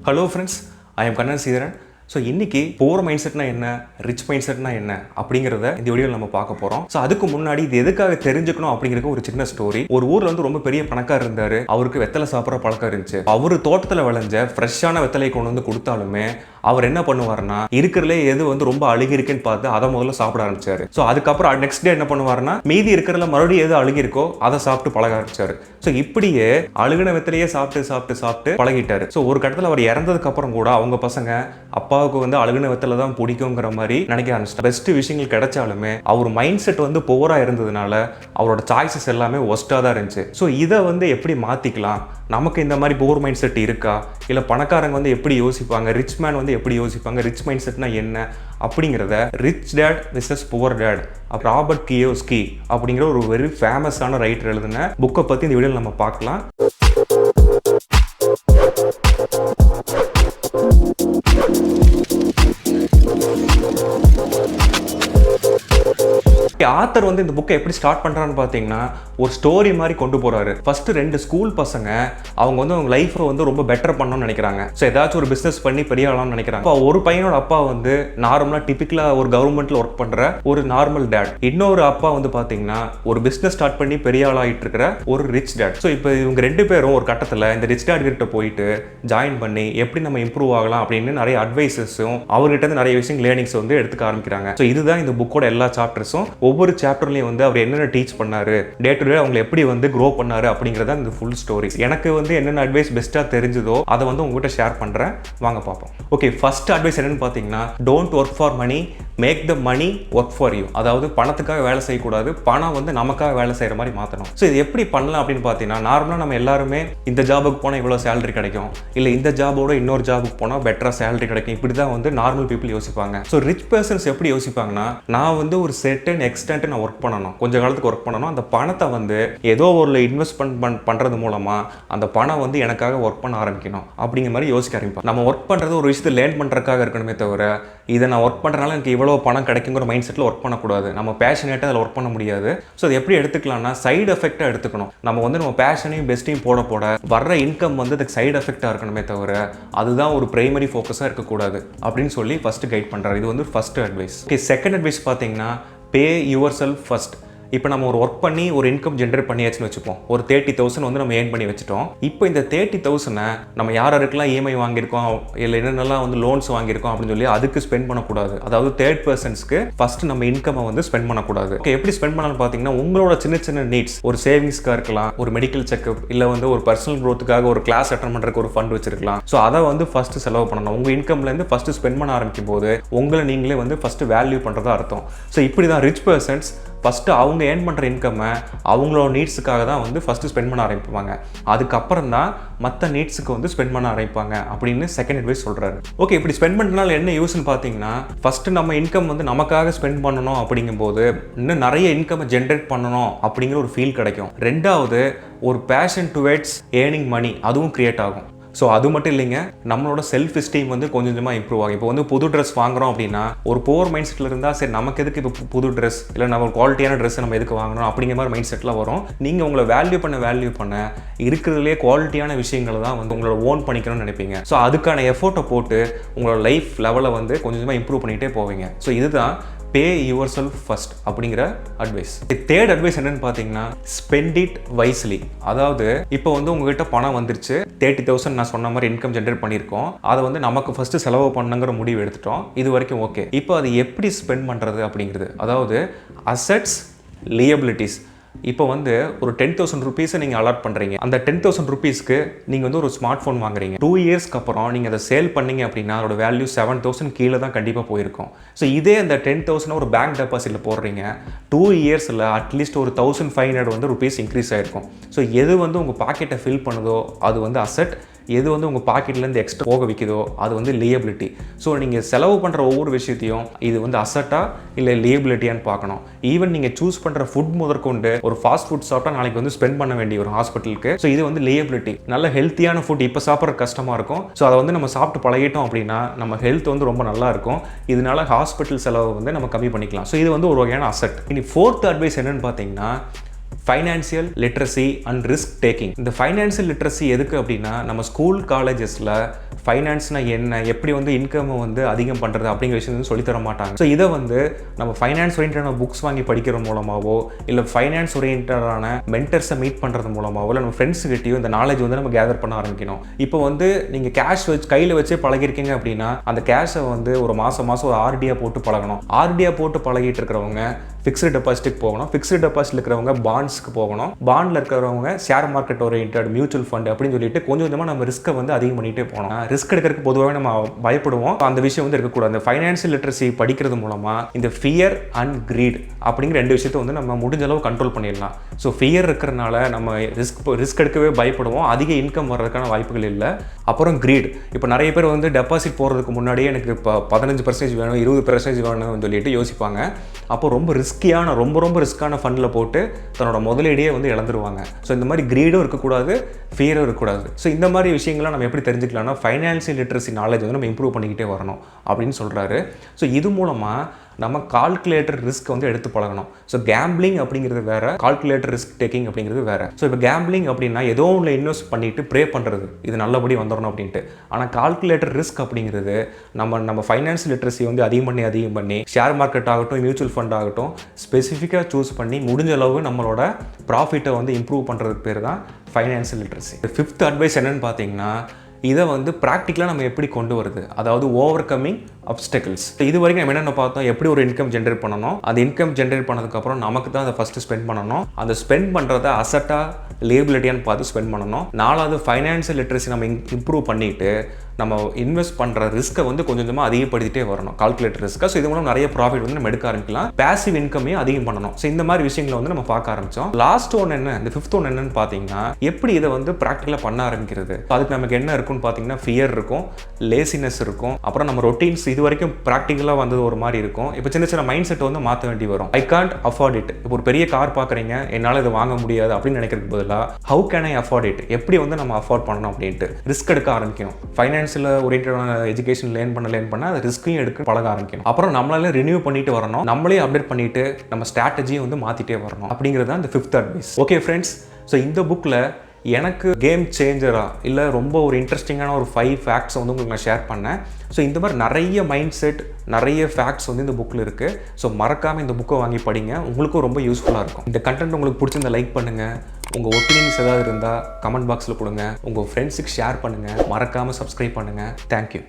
Hello friends, I am Kannan Sridharan. So இன்றைக்கி போர் mind செட்னா என்ன, ரிச் மைண்ட் செட்னா என்ன அப்படிங்கிறத இந்த வீடியோவில் நம்ம பார்க்க போகிறோம். ஸோ அதுக்கு முன்னாடி இது எதுக்காக தெரிஞ்சுக்கணும் அப்படிங்கிறது ஒரு சின்ன ஸ்டோரி. ஒரு ஊரில் வந்து ரொம்ப பெரிய பணக்காரர் இருந்தார். அவருக்கு வெத்தலை சாப்பிட்ற பழக்கம் இருந்துச்சு. அவர் தோட்டத்தில் விளைஞ்ச ஃப்ரெஷ்ஷான வெத்தலையை கொண்டு வந்து கொடுத்தாலுமே அவர் என்ன பண்ணுவார்னா இருக்கிறதுலே எது வந்து ரொம்ப அழுகி இருக்குன்னு பார்த்து அதை முதல்ல சாப்பிட ஆரம்பிச்சாரு. ஸோ அதுக்கப்புறம் நெக்ஸ்ட் டே என்ன பண்ணுவார்னா மீதி இருக்கிறதுல மறுபடியும் எது அழுகி இருக்கோ அதை சாப்பிட்டு பழக ஆரம்பிச்சாரு. ஸோ இப்படியே அழுகின வெத்தலையே சாப்பிட்டு சாப்பிட்டு சாப்பிட்டு பழகிட்டாரு. ஸோ ஒரு கட்டத்தில் அவர் இறந்ததுக்கு அப்புறம் கூட அவங்க பசங்க அப்பாவுக்கு வந்து அழுகின வெத்தலை தான் பிடிக்குங்கிற மாதிரி நினைக்க ஆரம்பிச்சிட்டாரு. பெஸ்ட் விஷயங்கள் கிடைச்சாலுமே அவர் மைண்ட் செட் வந்து போரா இருந்ததுனால அவரோட சாய்ஸஸ் எல்லாமே ஒஸ்ட்டாக தான் இருந்துச்சு. ஸோ இதை வந்து எப்படி மாற்றிக்கலாம், நமக்கு இந்த மாதிரி போர் மைண்ட் செட் இருக்கா, இல்லை பணக்காரங்க வந்து எப்படி யோசிப்பாங்க, ரிச் மேன் வந்து எப்படி யோசிப்பாங்க, ரிச் மைண்ட் செட்னா என்ன அப்படிங்கிறத rich dad versus poor dad Robert Kiyosaki அப்படிங்கிற ஒரு வெரி ஃபேமஸான ரைட்டர் எழுதின புக்கை பற்றி இந்த வீடியோவில் நம்ம பார்க்கலாம். ஆத்தர் வந்து இந்த புக்கை எப்படி ஸ்டார்ட் பண்ணுறான்னு பார்த்தீங்கன்னா ஒரு ஸ்டோரி மாதிரி கொண்டு போகிறாரு. ஃபர்ஸ்ட் 2 ஸ்கூல் பசங்க அவங்க வந்து அவங்க லைஃப்பை வந்து ரொம்ப பெட்டர் பண்ணணும்னு நினைக்கிறாங்க. ஸோ ஏதாச்சும் ஒரு பிஸ்னஸ் பண்ணி பெரிய ஆளான்னு நினைக்கிறாங்க. இப்போ ஒரு பையனோட அப்பா வந்து நார்மலாக டிப்பிக்கலாக ஒரு கவர்மெண்ட்டில் ஒர்க் பண்ணுற ஒரு நார்மல் டேட். இன்னொரு அப்பா வந்து பார்த்தீங்கன்னா ஒரு பிஸ்னஸ் ஸ்டார்ட் பண்ணி பெரிய ஆளாகிட்டு இருக்கிற ஒரு ரிச் டேட். ஸோ இப்போ இவங்க 2 பேரும் ஒரு கட்டத்தில் இந்த ரிச் டேட் கிட்ட போயிட்டு ஜாயின் பண்ணி எப்படி நம்ம இம்ப்ரூவ் ஆகலாம் அப்படின்னு நிறைய அட்வைசஸும் அவர்கிட்ட இருந்து நிறைய விஷயம் லேர்னிங்ஸ் வந்து எடுத்துக்க ஆரம்பிக்கிறாங்க. ஸோ இதுதான் இந்த புக்கோட எல்லா சாப்டர்ஸும். ஒவ்வொரு சாப்டர்லையும் வந்து அவர் என்னென்ன டீச் பண்ணாரு, டே டு டே அவங்களை எப்படி வந்து க்ரோ பண்ணாரு அப்படிங்கிறத இந்த ஃபுல் ஸ்டோரி. எனக்கு வந்து என்னென்ன அட்வைஸ் பெஸ்ட்டாக தெரிஞ்சதோ அதை வந்து உங்ககிட்ட ஷேர் பண்ணுறேன், வாங்க பார்ப்போம். ஓகே, ஃபர்ஸ்ட் அட்வைஸ் என்னன்னு பார்த்தீங்கன்னா don't work for money, make the money work for you. அதாவது பணத்துக்காக வேலை செய்யக்கூடாது, பணம் வந்து நமக்காக வேலை செய்கிற மாதிரி மாற்றணும். ஸோ இது எப்படி பண்ணலாம் அப்படின்னு பார்த்தீங்கன்னா நார்மலாக நம்ம எல்லாருமே இந்த ஜாபுக்கு போனால் இவ்வளோ சேலரி கிடைக்கும், இல்லை இந்த ஜாபோட இன்னொரு ஜாபுக்கு போனால் பெட்டராக சேலரி கிடைக்கும், இப்படி தான் வந்து நார்மல் பீப்புள் யோசிப்பாங்க. ஸோ ரிச் பர்சன்ஸ் எப்படி யோசிப்பாங்கன்னா நான் வந்து ஒரு செர்டன் எக்ஸ்டென்ட் நான் ஒர்க் பண்ணணும், கொஞ்ச காலத்துக்கு ஒர்க் பண்ணணும், அந்த பணத்தை வந்து ஏதோ ஒரு இன்வெஸ்ட்மெண்ட் பண்ணுறது மூலமாக அந்த பணம் வந்து எனக்காக ஒர்க் பண்ண ஆரம்பிக்கணும் அப்படிங்கிற மாதிரி யோசிக்க ஆரம்பிப்போம். நம்ம ஒர்க் பண்ணுறது ஒரு விஷயத்தை லேர்ன் பண்ணுறதுக்காக இருக்கணுமே தவிர இதை நான் ஒர்க் பண்ணுறதுனால எனக்கு இவ்வளோ பணம் கிடைக்குங்கிற மைண்ட் செட்டில் ஒர்க் பண்ணக்கூடாது. நம்ம பேஷனேட்டாக அதில் ஒர்க் பண்ண முடியாது. ஸோ அது எப்படி எடுத்துக்கலாம்னா சைடு எஃபெக்டாக எடுத்துக்கணும். நம்ம வந்து நம்ம பேஷனையும் பெஸ்ட்டையும் போட வர்ற இன்கம் வந்து அதுக்கு சைடு எஃபெக்டாக இருக்கணுமே தவிர அதுதான் ஒரு பிரைமரி ஃபோக்கஸாக இருக்கக்கூடாது அப்படின்னு சொல்லி ஃபஸ்ட்டு கைட் பண்ணுறாரு. இது வந்து first advice. Okay, second advice பார்த்தீங்கன்னா பே யுவர் செல்ஃப் ஃபர்ஸ்ட். இப்போ நம்ம ஒரு ஒர்க் பண்ணி ஒரு இன்கம் ஜென்ரேட் பண்ணியாச்சுன்னு வச்சுப்போம். ஒரு 30,000 வந்து நம்ம ஏர்ன் பண்ணி வச்சுட்டோம். இப்போ இந்த 30,000 நம்ம யாருக்கெல்லாம் இஎம்ஐ வாங்கியிருக்கோம், இல்லை என்னென்னலாம் வந்து லோன்ஸ் வாங்கியிருக்கோம் அப்படின்னு சொல்லி அதுக்கு ஸ்பெண்ட் பண்ணக்கூடாது. அதாவது தேர்ட் பர்சன்ஸ்க்கு ஃபர்ஸ்ட் நம்ம இன்கம்மை வந்து ஸ்பெண்ட் பண்ணக்கூடாது. ஓகே, எப்படி ஸ்பெண்ட் பண்ணலாம்னு பார்த்தீங்கன்னா உங்களோட சின்ன சின்ன நீட்ஸ், ஒரு சேவிங்ஸ்க்காக இருக்கலாம், ஒரு மெடிக்கல் செக்அப், இல்லை வந்து ஒரு பர்சனல் க்ரோத்துக்காக ஒரு கிளாஸ் அட்டன் பண்ணுறதுக்கு ஒரு ஃபண்ட் வச்சிருக்கலாம். ஸோ அதை வந்து ஃபர்ஸ்ட் செலவு பண்ணணும். உங்கள் இன்கம்லேருந்து ஃபர்ஸ்ட் ஸ்பெண்ட் பண்ண ஆரம்பிக்கும் போது உங்களை நீங்களே வந்து ஃபர்ஸ்ட் வேல்யூ பண்ணுறதா அர்த்தம். ஸோ இப்படி தான் ரிச் பர்சன்ஸ் ஃபஸ்ட்டு அவங்க ஏர்ன் பண்ணுற இன்கம்மை அவங்களோட நீட்ஸுக்காக தான் வந்து ஃபஸ்ட்டு ஸ்பெண்ட் பண்ண ஆரம்பிப்பாங்க. அதுக்கப்புறம் தான் மற்ற நீட்ஸுக்கு வந்து ஸ்பெண்ட் பண்ண ஆரம்பிப்பாங்க அப்படின்னு செகண்ட் அட்வைஸ் சொல்கிறாரு. ஓகே, இப்படி ஸ்பெண்ட் பண்ணுறதுனால என்ன யூஸ்ன்னு பார்த்தீங்கன்னா ஃபஸ்ட்டு நம்ம இன்கம் வந்து நமக்காக ஸ்பெண்ட் பண்ணணும் அப்படிங்கும்போது இன்னும் நிறைய இன்கம்மை ஜென்ரேட் பண்ணணும் அப்படிங்கிற ஒரு ஃபீல் கிடைக்கும். ரெண்டாவது ஒரு பேஷன் டுவேர்ட்ஸ் ஏர்னிங் மணி அதுவும் க்ரியேட் ஆகும். ஸோ அது மட்டும் இல்லைங்க, நம்மளோட செல்ஃப் எஸ்டீம் வந்து கொஞ்சம் கொஞ்சமாக இம்ப்ரூவ் ஆகும். இப்போ வந்து புது ட்ரெஸ் வாங்குறோம் அப்படின்னா ஒரு போர் மைண்ட் செட்டில் இருந்தால் சரி நமக்கு எதுக்கு இப்போ புது ட்ரெஸ், இல்லை நம்ம ஒரு குவாலிட்டியான ட்ரெஸ் நம்ம எதுக்கு வாங்கணும் அப்படிங்கிற மாதிரி மைண்ட் செட்டில் வரும். நீங்கள் உங்களை வேல்யூ பண்ண இருக்கிறதுலே குவாலிட்டியான விஷயங்களை தான் வந்து உங்களோட ஓன் பண்ணிக்கணும்னு நினைப்பீங்க. ஸோ அதுக்கான எஃபோர்ட்டை போட்டு உங்களோட லைஃப் லெவலை வந்து கொஞ்சம் கொஞ்சமாக இம்ப்ரூவ் பண்ணிகிட்டே போவீங்க. ஸோ இதுதான் பே யுவர் செல்ஃப் ஃபர்ஸ்ட் அப்படிங்கிற அட்வைஸ். தேர்ட் அட்வைஸ் என்னன்னு பார்த்தீங்கன்னா ஸ்பெண்ட் இட் வைஸ்லி. அதாவது இப்போ வந்து உங்ககிட்ட பணம் வந்துருச்சு, 30,000 நான் சொன்ன மாதிரி இன்கம் ஜென்ரேட் பண்ணியிருக்கோம், அதை வந்து நமக்கு ஃபர்ஸ்ட் செலவு பண்ணுங்கிற முடிவு எடுத்துட்டோம். இது வரைக்கும் ஓகே. இப்போ அது எப்படி ஸ்பெண்ட் பண்ணுறது அப்படிங்கிறது, அதாவது அசெட்ஸ், லியபிலிட்டிஸ். இப்போ வந்து ஒரு 10,000 ருபீஸை நீங்கள் அலாட் பண்ணுறீங்க. அந்த 10,000 ருபீஸ்க்கு நீங்கள் வந்து ஒரு ஸ்மார்ட் ஃபோன் வாங்குறீங்க. 2 இயர்ஸ்க்கு அப்புறம் நீங்கள் அதை சேல் பண்ணீங்க அப்படின்னா அதோட வேல்யூ 7,000 கீழே தான் கண்டிப்பாக போயிருக்கும். ஸோ இதே அந்த 10,000 ஒரு பேங்க் டெபாசிட்டில் போடுறீங்க, 2 இயர்ஸில் அட்லீஸ்ட் ஒரு 1,500 வந்து ருபீஸ் இன்க்ரீஸ் ஆகிருக்கும். ஸோ எது வந்து உங்கள் பாக்கெட்டை ஃபில் பண்ணுதோ அது வந்து அசெட், எது வந்து உங்கள் பாக்கெட்லேருந்து எக்ஸ்ட்ரா போக விற்கிதோ அது வந்து லியபிலிட்டி. ஸோ நீங்கள் செலவு பண்ணுற ஒவ்வொரு விஷயத்தையும் இது வந்து அசட்டா இல்லை லியபிலிட்டியான்னு பார்க்கணும். ஈவன் நீங்கள் சூஸ் பண்ணுற ஃபுட் முதற்கொண்டு ஒரு ஃபாஸ்ட் ஃபுட் சாப்பிட்டா நாளைக்கு வந்து ஸ்பெண்ட் பண்ண வேண்டிய ஒரு ஹாஸ்பிட்டலுக்கு. ஸோ இது வந்து லியபிலிட்டி. நல்ல ஹெல்த்தியான ஃபுட் இப்போ சாப்பிட்ற கஷ்டமாக இருக்கும். ஸோ அதை வந்து நம்ம சாப்பிட்டு பழகிட்டோம் அப்படின்னா நம்ம ஹெல்த் வந்து ரொம்ப நல்லா இருக்கும். இதனால ஹாஸ்பிட்டல் செலவு வந்து நம்ம கம்மி பண்ணிக்கலாம். ஸோ இது வந்து ஒரு வகையான அசட். இனி ஃபோர்த் அட்வைஸ் என்னன்னு பார்த்தீங்கன்னா financial literacy and risk taking. இந்த ஃபைனான்சியல் லிட்ரஸி எதுக்கு அப்படின்னா நம்ம ஸ்கூல் காலேஜஸில் ஃபைனான்ஸ்னா என்ன, எப்படி வந்து இன்கம் வந்து அதிகம் பண்ணுறது அப்படிங்கிற விஷயம் வந்து சொல்லித்தர மாட்டாங்க. ஸோ இதை வந்து நம்ம ஃபைனான்ஸ் ஓரியன்டான புக்ஸ் வாங்கி படிக்கிற மூலமாகவோ இல்லை ஃபைனான்ஸ் ஓரியன்டான மென்டர்ஸை மீட் பண்ணுறது மூலமாகவோ இல்லை நம்ம ஃப்ரெண்ட்ஸ் கிட்டேயும் இந்த நாலேஜ் வந்து நம்ம கேதர் பண்ண ஆரம்பிக்கணும். இப்போ வந்து நீங்கள் கேஷ் வச்சு கையில் வச்சே பழகிருக்கீங்க அப்படின்னா அந்த கேஷை வந்து ஒரு மாதம் ஒரு ஆர்டியாக போட்டு பழகணும். ஆர்டியாக போட்டு பழகிட்டு இருக்கிறவங்க ஃபிக்ஸ்டு டெபாசிட்டுக்கு போகணும். ஃபிக்ஸ்டு டெபாசிட் இருக்கிறவங்க பாண்ட்ஸ்க்கு போகணும். பாண்டில் இருக்கிறவங்க share market orient, mutual fund அப்படின்னு சொல்லிட்டு கொஞ்சம் கொஞ்சமாக நம்ம ரிஸ்க்கை வந்து அதிகம் பண்ணிகிட்டே போகணும். ரிஸ்க் எடுக்கிறதுக்கு பொதுவாக நம்ம பயப்படுவோம். அந்த விஷயம் வந்து இருக்கக்கூடாது. அந்த ஃபைனான்சியல் லிட்ரஸி படிக்கிறது மூலமாக இந்த ஃபியர் அண்ட் கிரீட் அப்படிங்கிற 2 விஷயத்தை வந்து நம்ம முடிஞ்ச அளவு கண்ட்ரோல் பண்ணிடலாம். ஸோ ஃபியர் இருக்கிறனால நம்ம ரிஸ்க் எடுக்கவே பயப்படுவோம். அதிக இன்கம் வர்றதுக்கான வாய்ப்புகள் இல்லை. அப்புறம் கிரீட். இப்போ நிறைய பேர் வந்து டெபாசிட் போடுறதுக்கு முன்னாடியே எனக்கு இப்போ 15% வேணும், 20% வேணும்னு சொல்லிட்டு யோசிப்பாங்க. அப்போ ரொம்ப ரிஸ்கியான ரொம்ப ரிஸ்க்கான ஃபண்டில் போட்டு தன்னோட முதலீடையே வந்து இழந்துருவாங்க. ஸோ இந்த மாதிரி கிரீடும் இருக்கக்கூடாது, ஃபியரும் இருக்கக்கூடாது. ஸோ இந்த மாதிரி விஷயங்கள்லாம் நம்ம எப்படி தெரிஞ்சுக்கலாம்னா ஃபைனான்சியல் லிட்ரஸி நாலேஜ் வந்து நம்ம இம்ப்ரூவ் பண்ணிக்கிட்டே வரணும் அப்படின்னு சொல்கிறாரு. ஸோ இது மூலமாக நம்ம கால்குலேட்டர் ரிஸ்க் வந்து எடுத்து பழகணும். ஸோ கேம்பிளிங் அப்படிங்கிறது வேறு, கால்குலேட்டர் ரிஸ்க் டேக்கிங் அப்படிங்கிறது வேறு. ஸோ இப்போ கேம்பிளிங் அப்படின்னா ஏதோ ஒன்று இன்வெஸ்ட் பண்ணிட்டு ப்ரே பண்ணுறது, இது நல்லபடி வந்துடணும் அப்படின்ட்டு. ஆனால் கால்குலேட்டர் ரிஸ்க் அப்படிங்கிறது நம்ம ஃபைனான்ஸ் லிட்ரஸி வந்து அதிகம் பண்ணி ஷேர் மார்க்கெட் ஆகட்டும், மியூச்சுவல் ஃபண்ட் ஆகட்டும் ஸ்பெசிஃபிக்காக சூஸ் பண்ணி முடிஞ்ச அளவு நம்மளோட ப்ராஃபிட்டை வந்து இம்ப்ரூவ் பண்ணுறதுக்கு பேர் தான் ஃபைனான்சியல் லிட்ரஸி. 5th அட்வைஸ் என்னன்னு பார்த்தீங்கன்னா இதை வந்து ப்ராக்டிக்கலாக நம்ம எப்படி கொண்டு வருது, அதாவது ஓவர் கம்மிங் அப்டக்கிள்ஸ். இது வரைக்கும் நம்ம என்னென்ன பார்த்தோம், எப்படி ஒரு இன்கம் ஜென்ரேட் பண்ணணும், அந்த இன்கம் ஜென்ரேட் பண்ணதுக்கப்புறம் நமக்கு தான் அதை ஃபஸ்ட்டு ஸ்பெண்ட் பண்ணணும். அந்த ஸ்பெண்ட் பண்ணுறத அசட்டாக லேபிலிட்டியான்னு பார்த்து ஸ்பெண்ட் பண்ணணும். 4வது ஃபைனான்சியல் லிட்ரஸி நம்ம இம்ப்ரூவ் பண்ணிவிட்டு நம்ம இன்வெஸ்ட் பண்ணுற ரிஸ்க்கை வந்து கொஞ்சம் கொஞ்சமாக அதிகப்படுத்திட்டே வரணும், கால்குலேட்டர் ரிஸ்க்கை. ஸோ இது மூலம் நிறைய ப்ராஃபிட் வந்து நம்ம எடுக்க ஆரம்பிக்கலாம். பேசிவ் இன்கமையும் அதிகம் பண்ணணும். ஸோ இந்த மாதிரி விஷயங்களை வந்து நம்ம பார்க்க ஆரம்பித்தோம். லாஸ்ட் ஒன் என்ன, இந்த 5th ஒன் என்னன்னு பார்த்தீங்கன்னா எப்படி இதை வந்து ப்ராக்டிக்கலாக பண்ண ஆரம்பிக்கிறது. அதுக்கு நமக்கு என்ன இருக்குன்னு பார்த்தீங்கன்னா ஃபியர் இருக்கும், லேசினஸ் இருக்கும், அப்புறம் நம்ம ரொட்டீன்ஸ் இது வரைக்கும் ப்ராக்டிக்கலாக வந்தது ஒரு மாதிரி இருக்கும். இப்போ சின்ன மைண்ட் செட் வந்து மாற்ற வேண்டி வரும். I can't afford it. இப்போ ஒரு பெரிய கார் பார்க்குறீங்க, என்னால் இதை வாங்க முடியாது அப்படின்னு நினைக்கிறதுக்கு பதிலாக how can I afford it, எப்படி வந்து நம்ம அஃபோர்ட் பண்ணணும் அப்படின்ட்டு ரிஸ்க் எடுக்க ஆரம்பிக்கணும். ஃபைனான்சியல் ஓரியன்டான எஜுகேஷன் லேர்ன் பண்ண அது ரிஸ்க்கையும் எடுக்க பழக ஆரம்பிக்கணும். அப்புறம் நம்மளால ரினியூ பண்ணிட்டு வரணும், நம்மளே அப்டேட் பண்ணிட்டு நம்ம ஸ்ட்ராட்டஜியை வந்து மாற்றிட்டே வரணும் அப்படிங்கிறது தான் இந்த 5th advice. Okay friends, so இந்த புக்கில் எனக்கு கேம் சேஞ்சராக இல்லை ரொம்ப ஒரு இன்ட்ரெஸ்டிங்கான ஒரு 5 ஃபேக்ட்ஸ் வந்து உங்களுக்கு நான் ஷேர் பண்ணேன். ஸோ இந்த மாதிரி நிறைய மைண்ட் செட், நிறைய ஃபேக்ட்ஸ் வந்து இந்த புக்கில் இருக்குது. ஸோ மறக்காமல் இந்த புக்கை வாங்கி படிங்க, உங்களுக்கும் ரொம்ப யூஸ்ஃபுல்லாக இருக்கும். இந்த கண்டென்ட் உங்களுக்கு பிடிச்சிருந்தா லைக் பண்ணுங்கள், உங்கள் ஒப்பீனியன்ஸ் ஏதாவது இருந்தால் கமெண்ட் பாக்ஸில் கொடுங்க, உங்கள் ஃப்ரெண்ட்ஸுக்கு ஷேர் பண்ணுங்கள், மறக்காமல் சப்ஸ்கிரைப் பண்ணுங்கள். தேங்க்யூ.